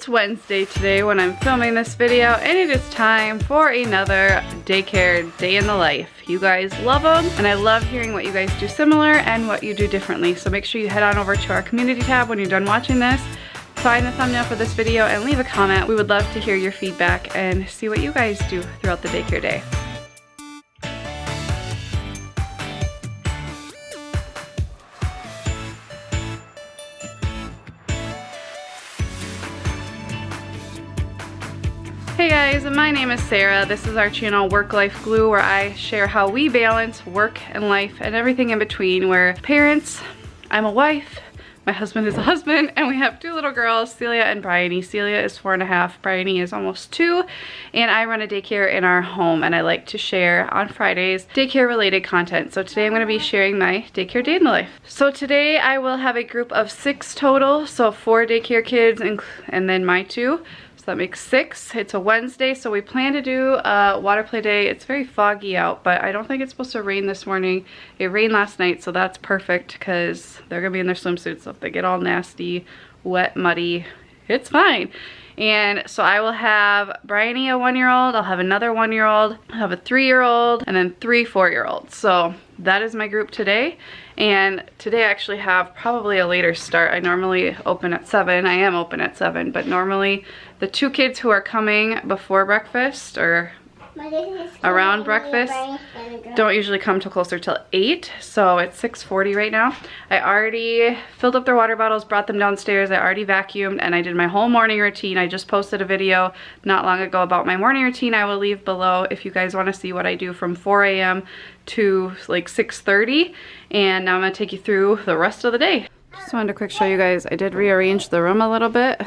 It's Wednesday today when I'm filming this video, and it is time for another daycare day in the life. You guys love them, and I love hearing what you guys do similar and what you do differently. So make sure you head on over to our community tab when you're done watching this. Find the thumbnail for this video and leave a comment. We would love to hear your feedback and see what you guys do throughout the daycare day. Hey guys, my name is Sarah. This is our channel Work Life Glue, where I share how we balance work and life and everything in between. We're parents, I'm a wife, my husband is a husband, and we have two little girls, Celia and Bryony. Celia is 4.5, Bryony is almost 2, and I run a daycare in our home, and I like to share on Fridays daycare related content. So today I'm going to be sharing my daycare day in the life. So today I will have a group of 6 total, so 4 daycare kids and then my 2. So that makes 6. It's a Wednesday, so we plan to do a water play day. It's very foggy out, but I don't think it's supposed to rain this morning. It rained last night, so that's perfect because they're gonna be in their swimsuits. So if they get all nasty, wet, muddy, it's fine. And so I will have Bryony, a 1-year-old, I'll have another 1-year-old, I'll have a 3-year-old, and then 3 4-year-olds. So that is my group today. And today I actually have probably a later start. I normally open at 7. I am open at 7, but normally the 2 kids who are coming before breakfast or around breakfast don't usually come till closer till 8, so it's 6:40 right now. I already filled up their water bottles, brought them downstairs, I already vacuumed, and I did my whole morning routine. I just posted a video not long ago about my morning routine. I will leave below if you guys want to see what I do from 4 a.m. to like 6:30, and now I'm going to take you through the rest of the day. Just wanted to quick show you guys, I did rearrange the room a little bit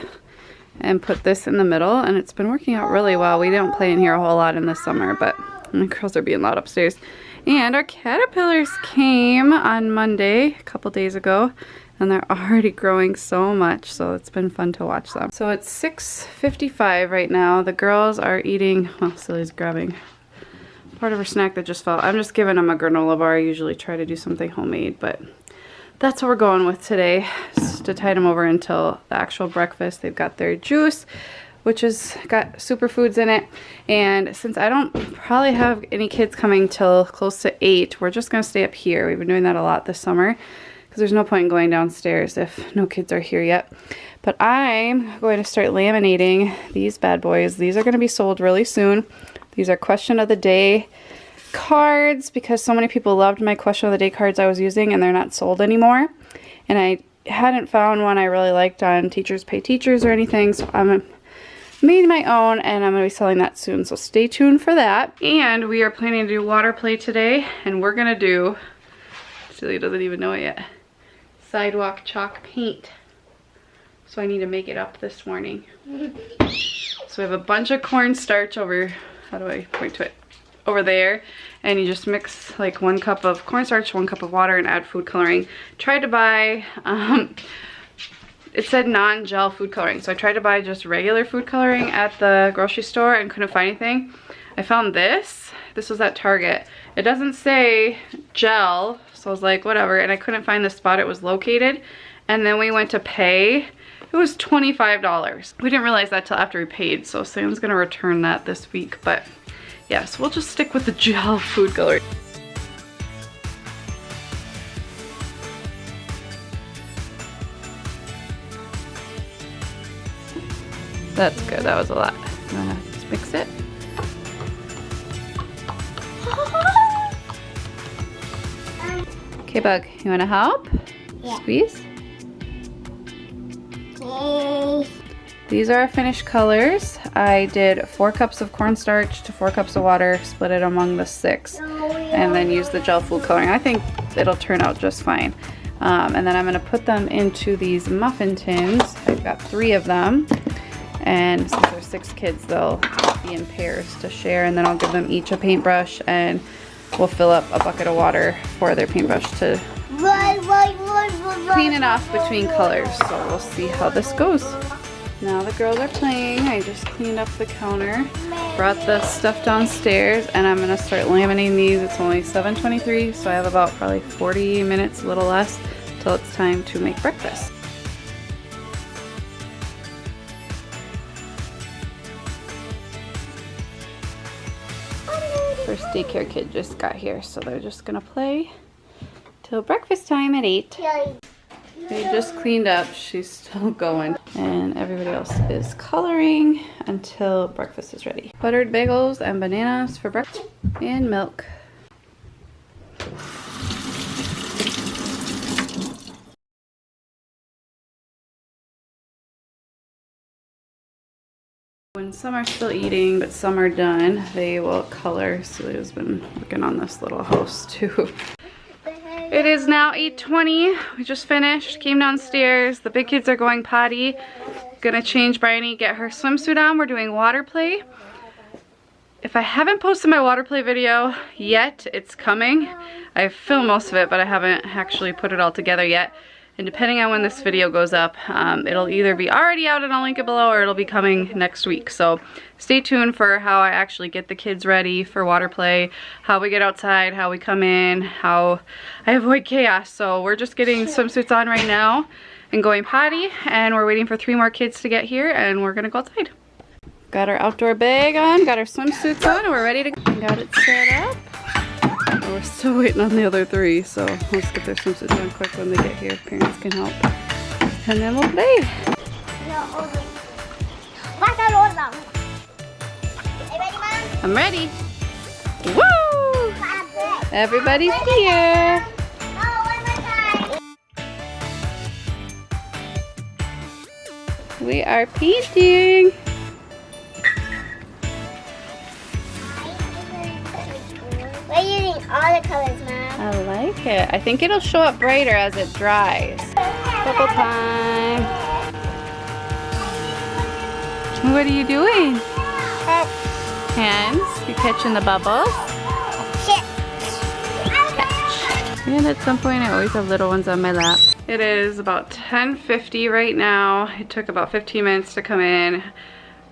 and put this in the middle, and it's been working out really well. We don't play in here a whole lot in the summer, but my girls are being loud upstairs. And our caterpillars came on Monday, a couple days ago, and they're already growing so much, so it's been fun to watch them. So it's 6:55 right now. The girls are eating, well, Silly's grabbing part of her snack that just fell. I'm just giving them a granola bar. I usually try to do something homemade, but that's what we're going with today, just to tide them over until the actual breakfast. They've got their juice, which has got superfoods in it. And since I don't probably have any kids coming till close to 8, we're just gonna stay up here. We've been doing that a lot this summer because there's no point in going downstairs if no kids are here yet. But I'm going to start laminating these bad boys. These are gonna be sold really soon. These are question of the day cards because so many people loved my question of the day cards I was using, and they're not sold anymore. And I hadn't found one I really liked on Teachers Pay Teachers or anything, so I'm made my own, and I'm going to be selling that soon, so stay tuned for that. And we are planning to do water play today, and we're going to do, Celia doesn't even know it yet, sidewalk chalk paint. So I need to make it up this morning. So we have a bunch of cornstarch over, how do I point to it? Over there, and you just mix like 1 cup of cornstarch, 1 cup of water, and add food coloring. Tried to buy, it said non-gel food coloring, so I tried to buy just regular food coloring at the grocery store and couldn't find anything. I found this. This was at Target. It doesn't say gel, so I was like, whatever, and I couldn't find the spot it was located. And then we went to pay. It was $25. We didn't realize that till after we paid, so Sam's gonna return that this week, but yes, we'll just stick with the gel food coloring. That's good, that was a lot. I'm gonna just mix it. Okay, Bug, you wanna help? Yeah. Squeeze? Okay. These are our finished colors. I did 4 cups of cornstarch to 4 cups of water, split it among the 6, and then use the gel food coloring. I think it'll turn out just fine. And then I'm gonna put them into these muffin tins. I've got 3 of them. And since there's 6 kids, they'll be in pairs to share, and then I'll give them each a paintbrush, and we'll fill up a bucket of water for their paintbrush to clean it off between colors. So we'll see how this goes. Now the girls are playing. I just cleaned up the counter, brought the stuff downstairs, and I'm gonna start laminating these. It's only 7:23, so I have about probably 40 minutes, a little less, till it's time to make breakfast. First daycare kid just got here, so they're just gonna play till breakfast time at 8. They just cleaned up, she's still going. And everybody else is coloring until breakfast is ready. Buttered bagels and bananas for breakfast and milk. When some are still eating, but some are done, they will color. Celia's been working on this little house too. It is now 8:20. We just finished, came downstairs. The big kids are going potty. Gonna change Bryony, get her swimsuit on. We're doing water play. If I haven't posted my water play video yet, it's coming. I've filmed most of it, but I haven't actually put it all together yet. And depending on when this video goes up, it'll either be already out and I'll link it below, or it'll be coming next week. So stay tuned for how I actually get the kids ready for water play, how we get outside, how we come in, how I avoid chaos. So we're just getting swimsuits on right now and going potty, and we're waiting for 3 more kids to get here, and we're gonna go outside. Got our outdoor bag on, got our swimsuits on, and we're ready to go. Got it set up. We're still waiting on the other 3, so let's get their swimsuits on quick when they get here. Parents can help. And then we'll play. I'm ready. Woo! Everybody's here. We are painting. We're using all the colors, Mom. I like it. I think it'll show up brighter as it dries. Bubble time. What are you doing? Hands. You catching the bubbles? Catch. And at some point I always have little ones on my lap. It is about 10:50 right now. It took about 15 minutes to come in.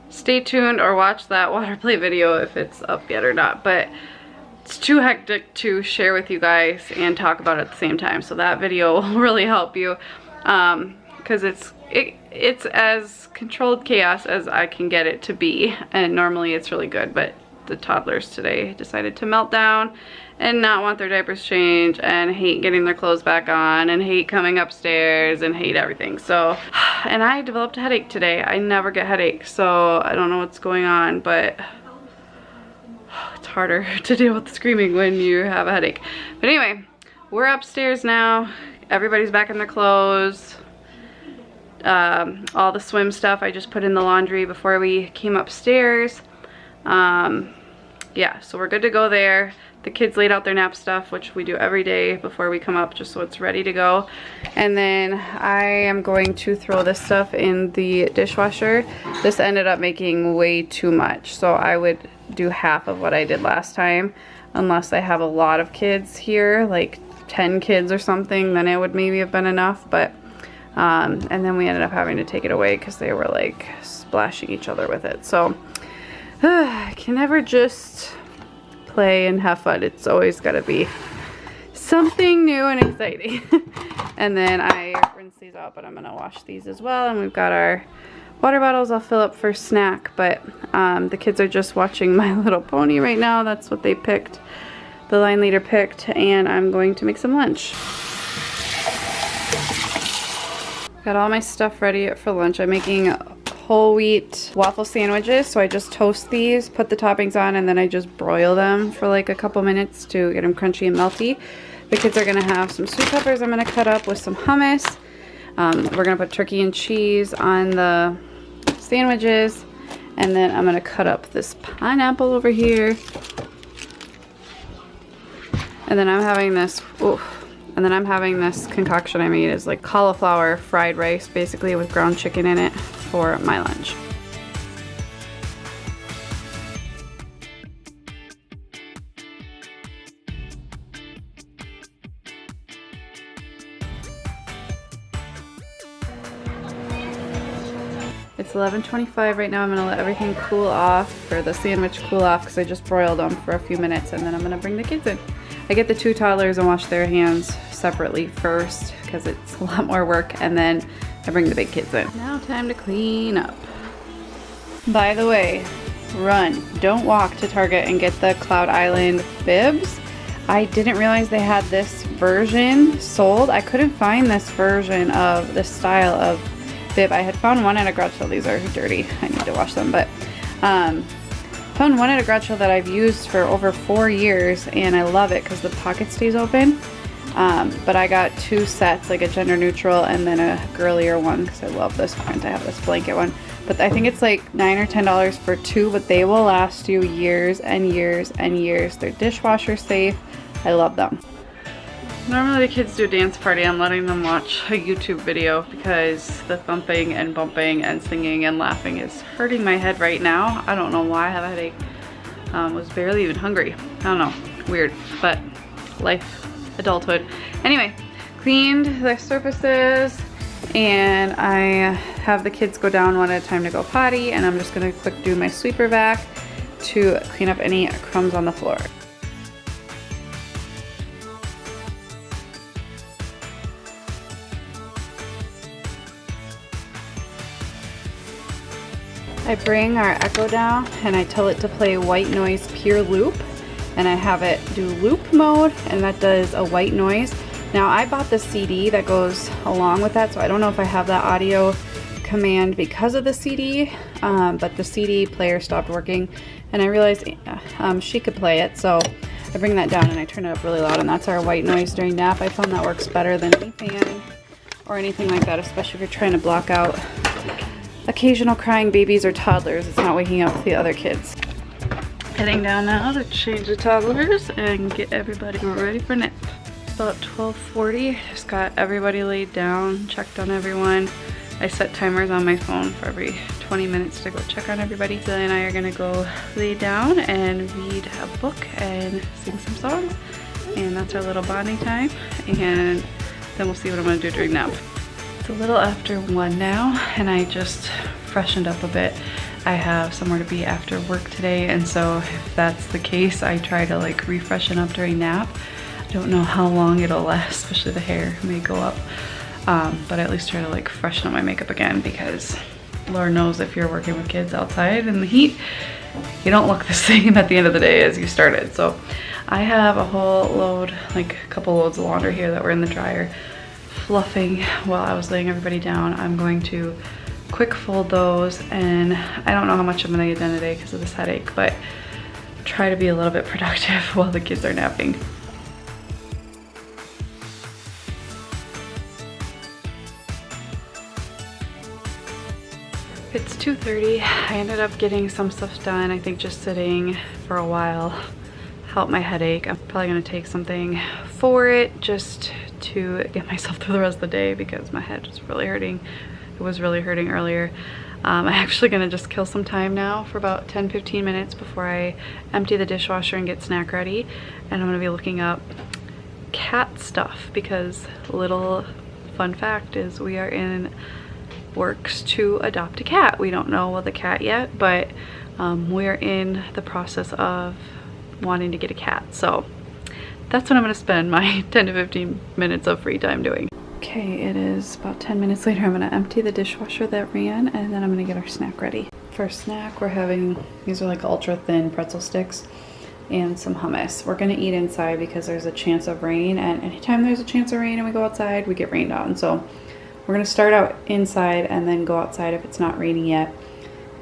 Stay tuned or watch that water play video if it's up yet or not. But it's too hectic to share with you guys and talk about it at the same time. So that video will really help you because it's as controlled chaos as I can get it to be. And normally it's really good, but the toddlers today decided to melt down and not want their diapers changed and hate getting their clothes back on and hate coming upstairs and hate everything. So, and I developed a headache today. I never get headaches, so I don't know what's going on, but it's harder to deal with the screaming when you have a headache. But anyway, we're upstairs now. Everybody's back in their clothes. All the swim stuff I just put in the laundry before we came upstairs. Yeah, so we're good to go there. The kids laid out their nap stuff, which we do every day before we come up, just so it's ready to go. And then I am going to throw this stuff in the dishwasher. This ended up making way too much, so I would do half of what I did last time, unless I have a lot of kids here, like 10 kids or something, then it would maybe have been enough. But and then we ended up having to take it away because they were like splashing each other with it. So I can never just play and have fun. It's always got to be something new and exciting. And then I rinse these out, but I'm gonna wash these as well. And we've got our water bottles I'll fill up for snack, but the kids are just watching My Little Pony right now. That's what they picked, the line leader picked, and I'm going to make some lunch. Got all my stuff ready for lunch. I'm making whole wheat waffle sandwiches, so I just toast these, put the toppings on, and then I just broil them for like a couple minutes to get them crunchy and melty. The kids are gonna have some sweet peppers I'm gonna cut up with some hummus. We're gonna put turkey and cheese on the sandwiches, and then I'm gonna cut up this pineapple over here. And then I'm having this, concoction I made is like cauliflower fried rice, basically, with ground chicken in it for my lunch. It's 11:25 right now. I'm gonna let everything cool off, or the sandwich cool off, because I just broiled them for a few minutes, and then I'm gonna bring the kids in. I get the 2 toddlers and wash their hands separately first, because it's a lot more work, and then I bring the big kids in. Now time to clean up. By the way, run. Don't walk to Target and get the Cloud Island bibs. I didn't realize they had this version sold. I couldn't find this version of this style of bib. I had found one at a garage sale. These are dirty. I need to wash them, but found one at a garage sale that I've used for over 4 years, and I love it because the pocket stays open. But I got 2 sets, like a gender neutral and then a girlier one, because I love this print. I have this blanket one, but I think it's like $9 or $10 for 2, but they will last you years and years and years. They're dishwasher safe. I love them. Normally the kids do a dance party. I'm letting them watch a YouTube video because the thumping and bumping and singing and laughing is hurting my head right now. I don't know why I have a headache. Was barely even hungry. I don't know, weird, but life, adulthood. Anyway, cleaned the surfaces and I have the kids go down one at a time to go potty, and I'm just gonna quick do my sweeper vac to clean up any crumbs on the floor. I bring our Echo down and I tell it to play white noise pure loop, and I have it do loop mode, and that does a white noise. Now I bought the CD that goes along with that, so I don't know if I have that audio command because of the CD, but the CD player stopped working and I realized she could play it, so I bring that down and I turn it up really loud, and that's our white noise during nap. I found that works better than any fan or anything like that, especially if you're trying to block out occasional crying babies or toddlers. It's not waking up the other kids. Heading down now to change the toddlers and get everybody ready for nap. It's about 12:40. Just got everybody laid down, checked on everyone. I set timers on my phone for every 20 minutes to go check on everybody. Billy and I are gonna go lay down and read a book and sing some songs. And that's our little bonding time. And then we'll see what I'm gonna do during nap. It's a little after 1 now, and I just freshened up a bit. I have somewhere to be after work today, and so if that's the case, I try to like refreshen up during nap. I don't know how long it'll last, especially the hair may go up, but I at least try to like freshen up my makeup again, because Lord knows if you're working with kids outside in the heat, you don't look the same at the end of the day as you started. So I have a whole load, like a couple loads of laundry here that were in the dryer, fluffing while I was laying everybody down. I'm going to quick fold those, and I don't know how much I'm gonna get done today because of this headache, but try to be a little bit productive while the kids are napping. It's 2:30. I ended up getting some stuff done. I think just sitting for a while helped my headache. I'm probably gonna take something for it just to get myself through the rest of the day because my head is really hurting. It was really hurting earlier. I'm actually gonna just kill some time now for about 10-15 minutes before I empty the dishwasher and get snack ready. And I'm gonna be looking up cat stuff because little fun fact is we are in works to adopt a cat. We don't know the cat yet, but we're in the process of wanting to get a cat. So that's what I'm gonna spend my 10 to 15 minutes of free time doing. Okay, it is about 10 minutes later. I'm gonna empty the dishwasher that ran, and then I'm gonna get our snack ready. For snack, we're having, these are like ultra thin pretzel sticks and some hummus. We're gonna eat inside because there's a chance of rain, and anytime there's a chance of rain and we go outside, we get rained on. So we're gonna start out inside and then go outside if it's not raining yet.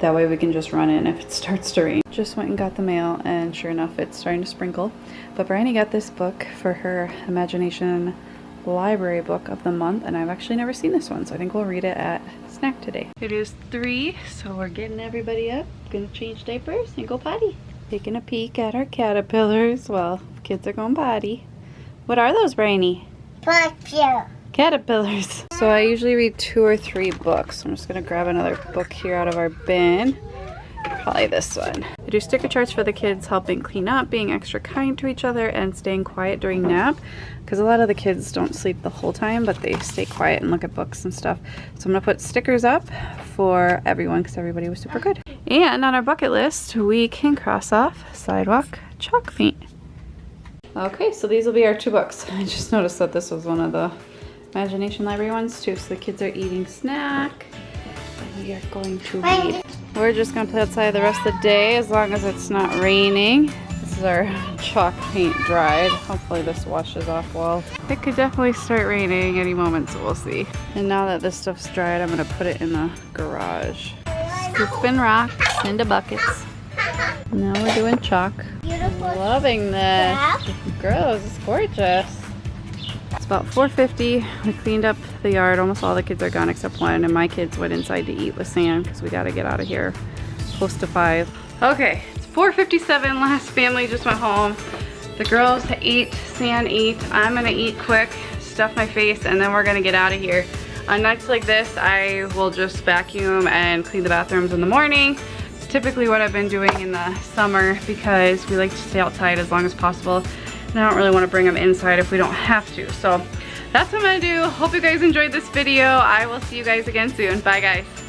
That way we can just run in if it starts to rain. Just went and got the mail, and sure enough, it's starting to sprinkle. But Bryony got this book for her Imagination library book of the month, and I've actually never seen this one, so I think we'll read it at snack today. It is 3, so we're getting everybody up, gonna change diapers and go potty. Taking a peek at our caterpillars while kids are going potty. What are those, Bryony? Caterpillars. So I usually read 2 or 3 books. I'm just gonna grab another book here out of our bin. Probably this one. I do sticker charts for the kids, helping clean up, being extra kind to each other, and staying quiet during nap. Because a lot of the kids don't sleep the whole time, but they stay quiet and look at books and stuff. So I'm gonna put stickers up for everyone because everybody was super good. And on our bucket list, we can cross off sidewalk chalk paint. Okay, so these will be our 2 books. I just noticed that this was one of the Imagination library ones too. So the kids are eating snack, and we are going to read. We're just gonna play outside the rest of the day as long as it's not raining. This is our chalk paint dried. Hopefully this washes off well. It could definitely start raining any moment, so we'll see. And now that this stuff's dried, I'm gonna put it in the garage. Scooping rocks into buckets. Now we're doing chalk. Beautiful. Loving this. Gross, it's gorgeous. It's about 4:50. We cleaned up the yard. Almost all the kids are gone except one, and my kids went inside to eat with Sam because we got to get out of here close to 5. Okay, it's 4:57. Last family just went home. The girls ate, Sam ate. I'm gonna eat quick, stuff my face, and then we're gonna get out of here. On nights like this, I will just vacuum and clean the bathrooms in the morning. It's typically what I've been doing in the summer because we like to stay outside as long as possible. And I don't really want to bring them inside if we don't have to. So that's what I'm gonna do. Hope you guys enjoyed this video. I will see you guys again soon. Bye guys.